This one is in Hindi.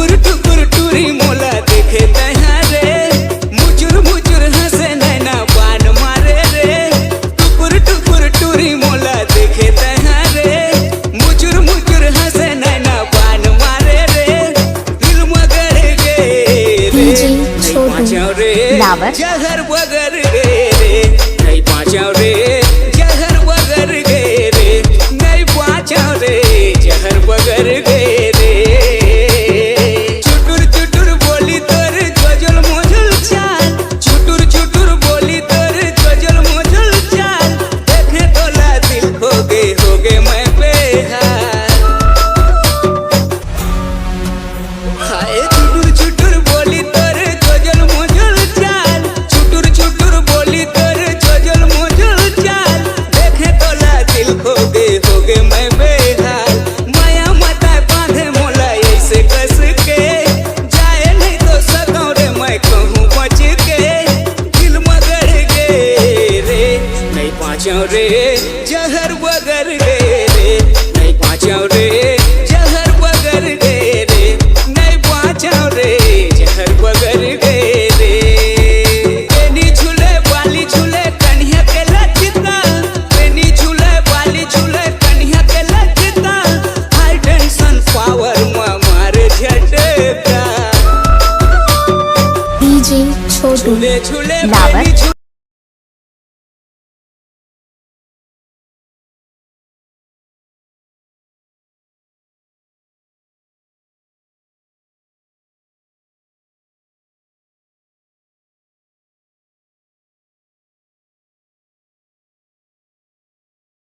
टुकुर टुकुर टूरी मोला देखे तहाँ रे, मुचुर मुचुर हंसे नैना बान मारे रे। टुकुर टुकुर टूरी मोला देखे तहाँ रे, मुचुर मुचुर हंसे नैना बान मारे रे। दिल मगर गे रे नहीं पाँचों रे, जहर बगर गे रे नहीं पाँचों रे, जहर बगर गे रे नहीं पाँचों रे, जहर बगर गे रे। चुटुर चुटुर बोली तोर गजल मोजल चाल, चुटुर चुटुर बोली तोर गजल मोजल चाल। देखे तोला दिल हो गे मैं बेहाल। हाय चुटुर चुटुर बोली तोर गजल मोजल चाल, चुटुर चुटुर बोली तोर गजल मोजल चाल। देखे तोला दिल हो गे मैं बेहाल। माया माता बांधे मोला ऐसे कस के, जाए नहीं तो सकूं रे मैं कहूँ बच के। दिल मगर गे रे नहीं पाँचों रे, जहर बगर गे रे नहीं पाँचों रे, जहर बगर गे रे नहीं पाँचों रे, जहर बगर गे रे। बेनी झूले बाली झूले कन्हैया के लचता, बेनी झूले बाली झूले कन्हैया के लचता। हाई टेंशन पावर मारे झटका। डीजे छोटू झूले झूले लावर। बेनी झूले